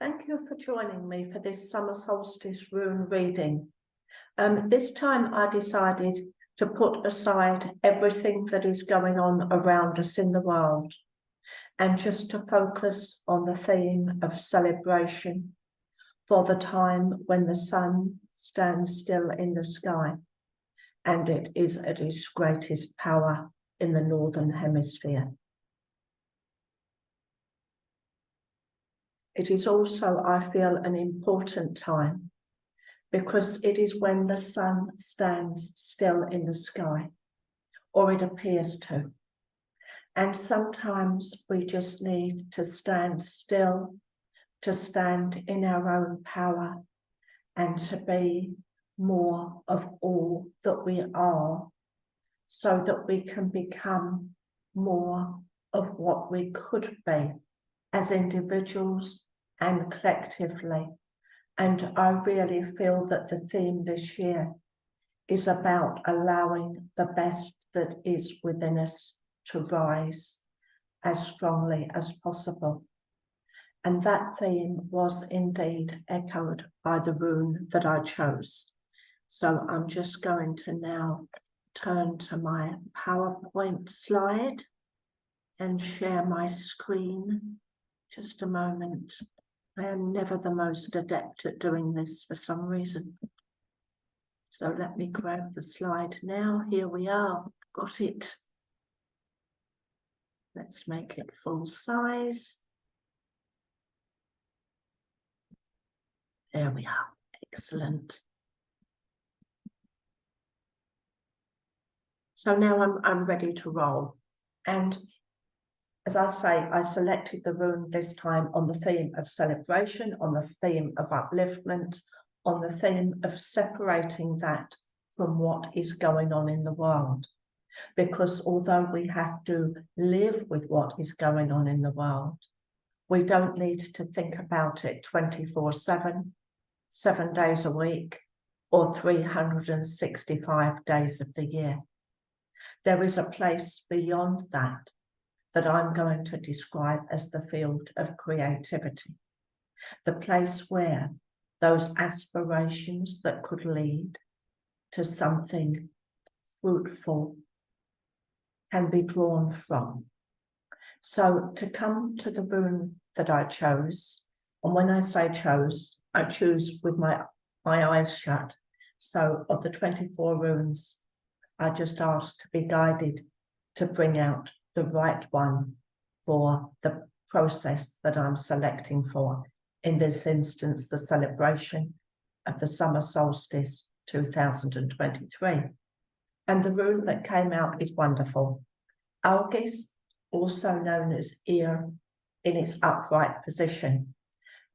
Thank you for joining me for this Summer Solstice Rune reading. This time I decided to put aside everything that is going on around us in the world and just to focus on the theme of celebration for the time when the sun stands still in the sky and it is at its greatest power in the Northern Hemisphere. It is also, I feel, an important time because it is when the sun stands still in the sky, or it appears to. And sometimes we just need to stand still, to stand in our own power, and to be more of all that we are, so that we can become more of what we could be as individuals and collectively. And I really feel that the theme this year is about allowing the best that is within us to rise as strongly as possible. And that theme was indeed echoed by the rune that I chose. So I'm just going to now turn to my PowerPoint slide and share my screen. Just a moment. I am never the most adept at doing this for some reason. So let me grab the slide now. Here we are. Got it. Let's make it full size. There we are. Excellent. So now I'm ready to roll. And as I say, I selected the rune this time on the theme of celebration, on the theme of upliftment, on the theme of separating that from what is going on in the world. Because although we have to live with what is going on in the world, we don't need to think about it 24/7, 7 days a week, or 365 days of the year. There is a place beyond that I'm going to describe as the field of creativity, the place where those aspirations that could lead to something fruitful can be drawn from. So to come to the rune that I chose, and when I say chose, I choose with my eyes shut. So of the 24 runes, I just asked to be guided to bring out the right one for the process that I'm selecting for. In this instance, the celebration of the Summer Solstice 2023. And the rune that came out is wonderful. Algis, also known as ear, in its upright position.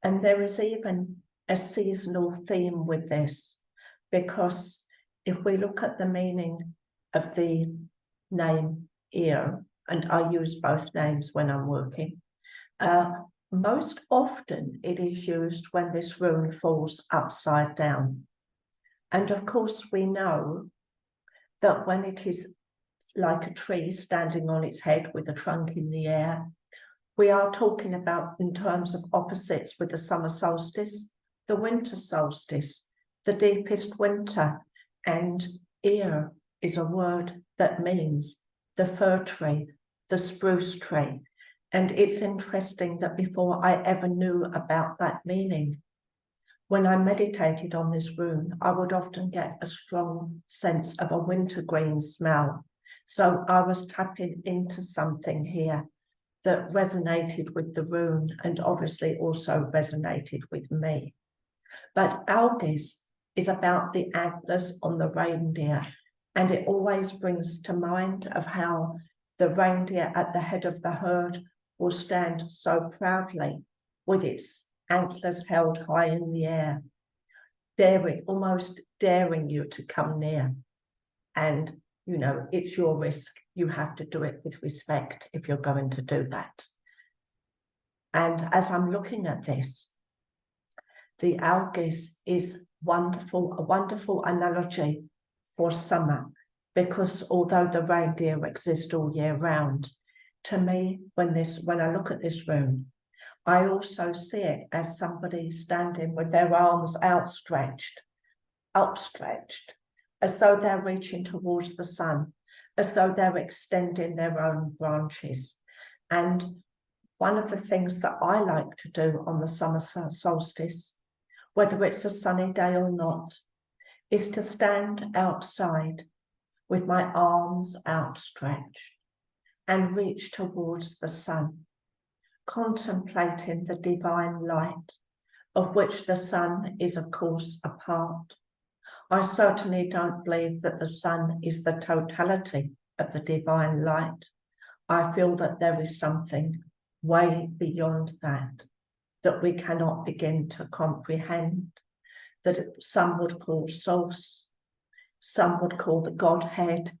And there is even a seasonal theme with this, because if we look at the meaning of the name ear, and I use both names when I'm working, most often it is used when this rune falls upside down. And of course we know that when it is like a tree standing on its head with a trunk in the air, we are talking about, in terms of opposites with the summer solstice, the winter solstice, the deepest winter. And ear is a word that means the fir tree, the spruce tree. And it's interesting that before I ever knew about that meaning, when I meditated on this rune, I would often get a strong sense of a wintergreen smell. So I was tapping into something here that resonated with the rune and obviously also resonated with me. But Algis is about the antlers on the reindeer, and it always brings to mind of how the reindeer at the head of the herd will stand so proudly with its antlers held high in the air, almost daring you to come near. And, you know, it's your risk. You have to do it with respect if you're going to do that. And as I'm looking at this, the algis is wonderful, a wonderful analogy for summer, because although the reindeer exist all year round, to me, when I look at this rune, I also see it as somebody standing with their arms upstretched, as though they're reaching towards the sun, as though they're extending their own branches. And one of the things that I like to do on the summer solstice, whether it's a sunny day or not, is to stand outside with my arms outstretched and reach towards the sun, contemplating the divine light, of which the sun is, of course, a part. I certainly don't believe that the sun is the totality of the divine light. I feel that there is something way beyond that, that we cannot begin to comprehend, that some would call source, some would call the Godhead,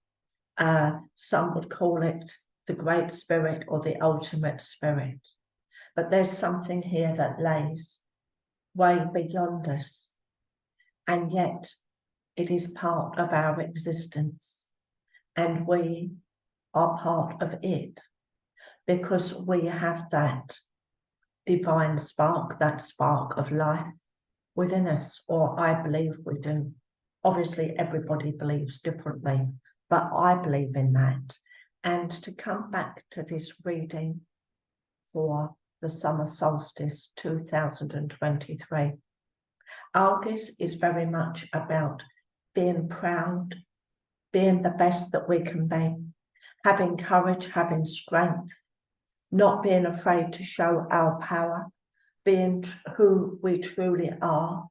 some would call it the Great Spirit or the Ultimate Spirit. But there's something here that lays way beyond us, and yet it is part of our existence, and we are part of it because we have that divine spark, that spark of life within us, or I believe we do. Obviously, everybody believes differently, but I believe in that. And to come back to this reading for the Summer Solstice 2023, August is very much about being proud, being the best that we can be, having courage, having strength, not being afraid to show our power, being who we truly are,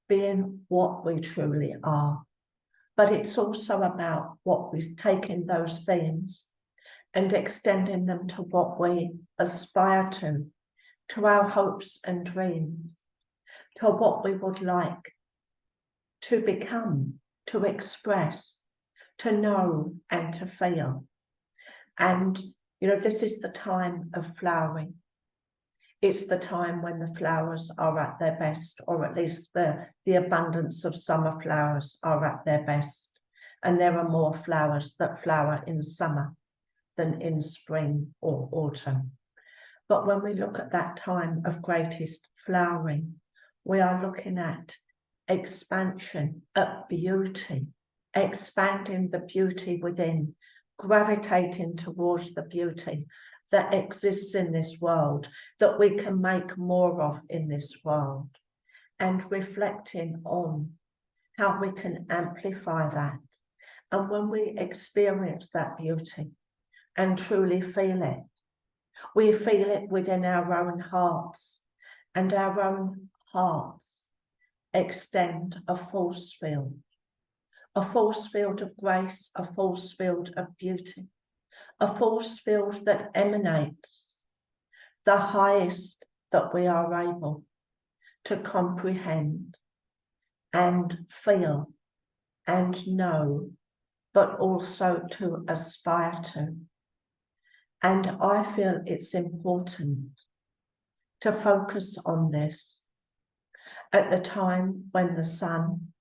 being what we truly are. But it's also about what we've taken those themes and extending them to what we aspire to our hopes and dreams, to what we would like to become, to express, to know and to feel. And, you know, this is the time of flowering. It's the time when the flowers are at their best, or at least the abundance of summer flowers are at their best. And there are more flowers that flower in summer than in spring or autumn. But when we look at that time of greatest flowering, we are looking at expansion, at beauty, expanding the beauty within, gravitating towards the beauty that exists in this world, that we can make more of in this world, and reflecting on how we can amplify that. And when we experience that beauty and truly feel it, we feel it within our own hearts, and our own hearts extend a force field of grace, a force field of beauty, a force field that emanates the highest that we are able to comprehend and feel and know, but also to aspire to. And I feel it's important to focus on this at the time when the sun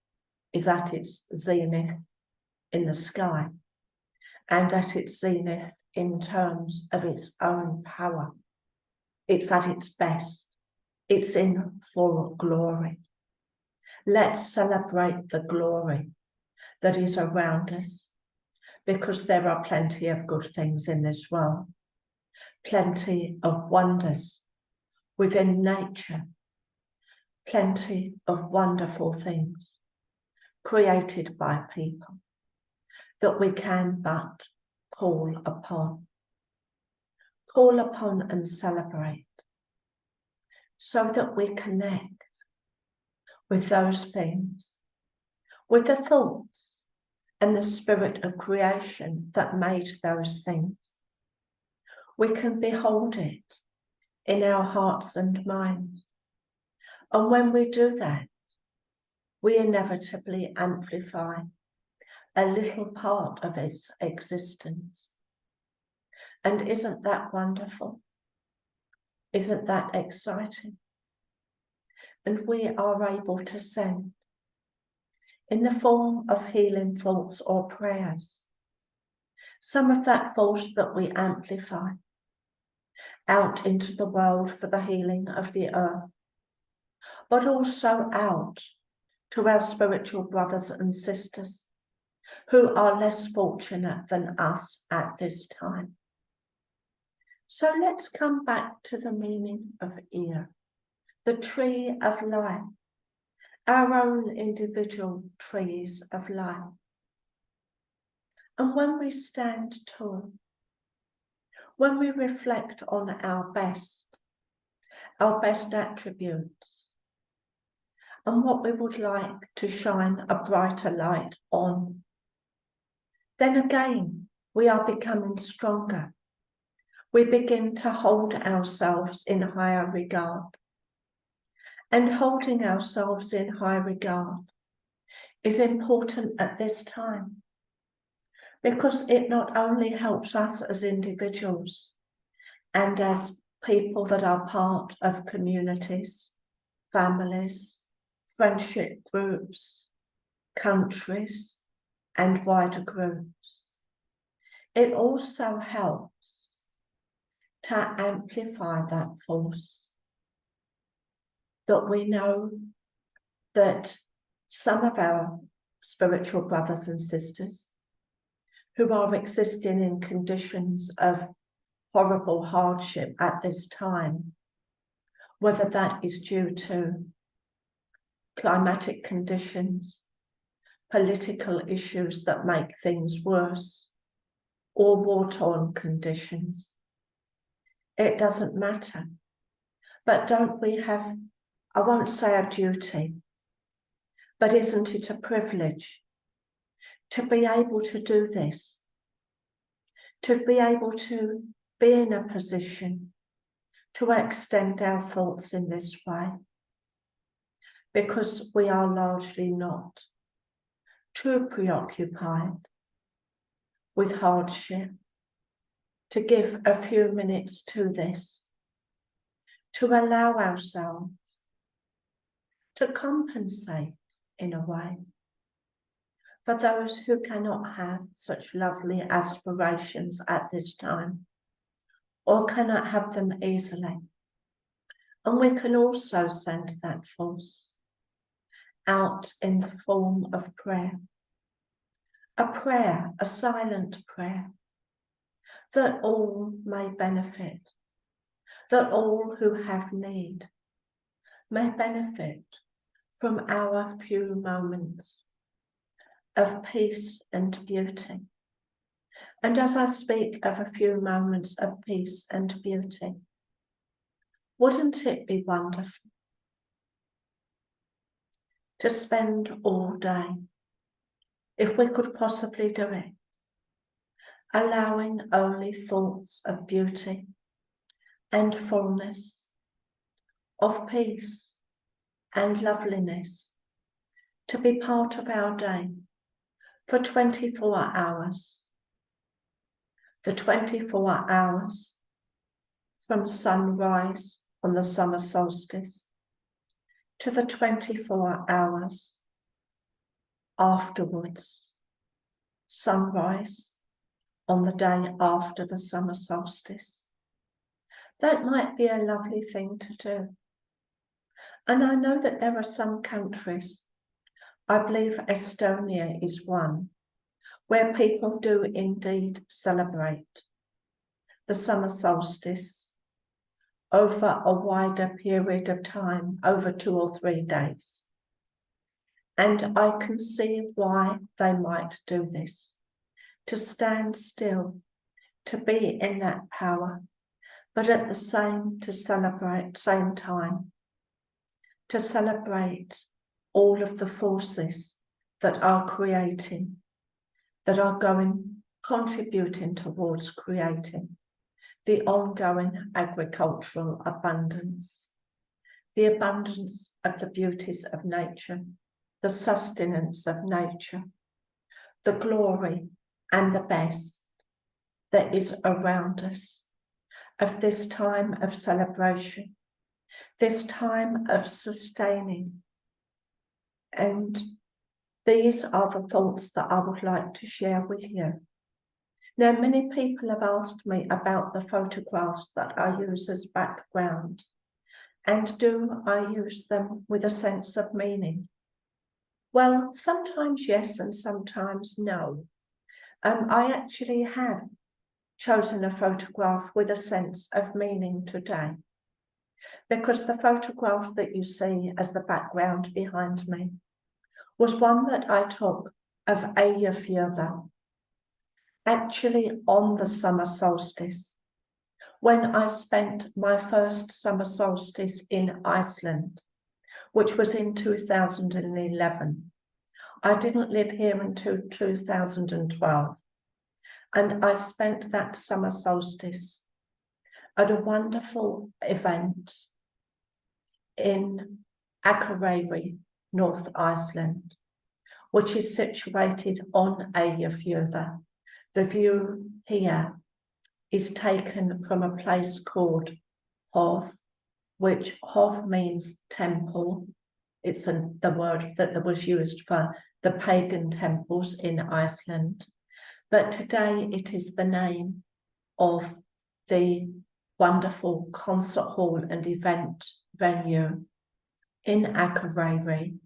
is at its zenith in the sky, and at its zenith in terms of its own power. It's at its best. It's in full glory. Let's celebrate the glory that is around us, because there are plenty of good things in this world, plenty of wonders within nature, plenty of wonderful things created by people that we can but call upon and celebrate, so that we connect with those things, with the thoughts and the spirit of creation that made those things. We can behold it in our hearts and minds. And when we do that, we inevitably amplify a little part of its existence. And isn't that wonderful? Isn't that exciting? And we are able to send, in the form of healing thoughts or prayers, some of that force that we amplify, out into the world for the healing of the earth, but also out to our spiritual brothers and sisters who are less fortunate than us at this time. So let's come back to the meaning of ear, the tree of life, our own individual trees of life. And when we stand tall, when we reflect on our best attributes, and what we would like to shine a brighter light on, then again, we are becoming stronger. We begin to hold ourselves in higher regard. And holding ourselves in high regard is important at this time, because it not only helps us as individuals and as people that are part of communities, families, friendship groups, countries, and wider groups. It also helps to amplify that force, that we know that some of our spiritual brothers and sisters who are existing in conditions of horrible hardship at this time, whether that is due to climatic conditions, political issues that make things worse, or war-torn conditions. It doesn't matter. But don't we have, I won't say a duty, but isn't it a privilege to be able to do this, to be able to be in a position to extend our thoughts in this way, because we are largely not too preoccupied with hardship to give a few minutes to this, to allow ourselves to compensate in a way for those who cannot have such lovely aspirations at this time, or cannot have them easily. And we can also send that force out in the form of prayer, a silent prayer, that all may benefit, that all who have need may benefit from our few moments of peace and beauty. And as I speak of a few moments of peace and beauty, wouldn't it be wonderful to spend all day, if we could possibly do it, allowing only thoughts of beauty and fullness, of peace and loveliness to be part of our day for 24 hours. The 24 hours from sunrise on the summer solstice to the 24 hours afterwards, sunrise on the day after the summer solstice. That might be a lovely thing to do. And I know that there are some countries, I believe Estonia is one, where people do indeed celebrate the summer solstice over a wider period of time, over 2 or 3 days. And I can see why they might do this, to stand still, to be in that power, but at the same time, to celebrate all of the forces that are creating, that are contributing towards creating the ongoing agricultural abundance, the abundance of the beauties of nature, the sustenance of nature, the glory and the best that is around us, of this time of celebration, this time of sustaining. And these are the thoughts that I would like to share with you. Now, many people have asked me about the photographs that I use as background, and do I use them with a sense of meaning? Well, sometimes yes and sometimes no. I actually have chosen a photograph with a sense of meaning today, because the photograph that you see as the background behind me was one that I took of Eyjafjörður, actually on the summer solstice, when I spent my first summer solstice in Iceland, which was in 2011. I didn't live here until 2012, and I spent that summer solstice at a wonderful event in Akureyri, North Iceland, which is situated on Eyjafjörður. The view here is taken from a place called Hof, which Hof means temple. It's the word that was used for the pagan temples in Iceland. But today it is the name of the wonderful concert hall and event venue in Akureyri,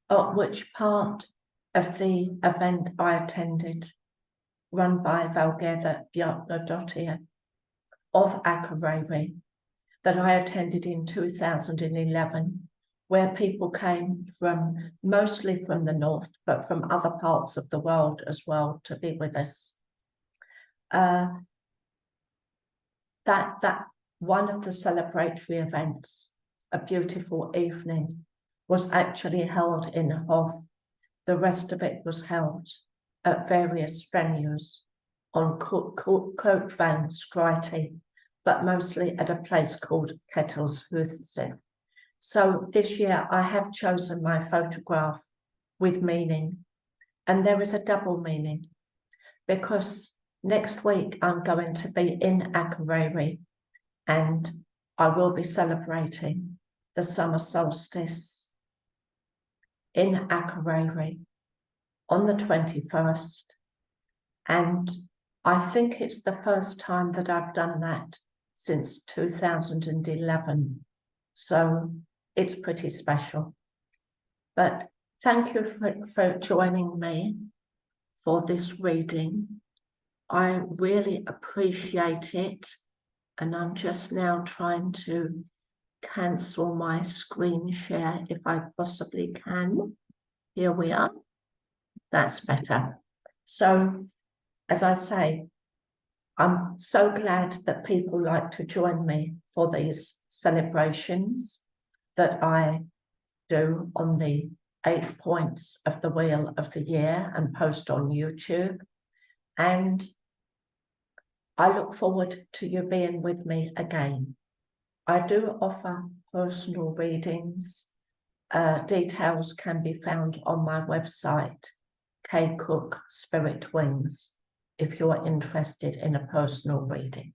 at which part of the event I attended, run by Valgerða Bjarnadottir of Akureyri, that I attended in 2011, where people came from, mostly from the north, but from other parts of the world as well, to be with us. That one of the celebratory events, a beautiful evening, was actually held in Hof. The rest of it was held at various venues on Coat van Skryte, but mostly at a place called Ketilshúsið. So this year I have chosen my photograph with meaning, and there is a double meaning, because next week I'm going to be in Akureyri and I will be celebrating the summer solstice in Akureyri on the 21st. And I think it's the first time that I've done that since 2011. So it's pretty special. But thank you for joining me for this reading. I really appreciate it. And I'm just now trying to cancel my screen share if I possibly can. Here we are. That's better. So, as I say, I'm so glad that people like to join me for these celebrations that I do on the 8 points of the Wheel of the Year and post on YouTube. And I look forward to you being with me again. I do offer personal readings. Details can be found on my website, K Cook Spirit Wings, if you're interested in a personal reading.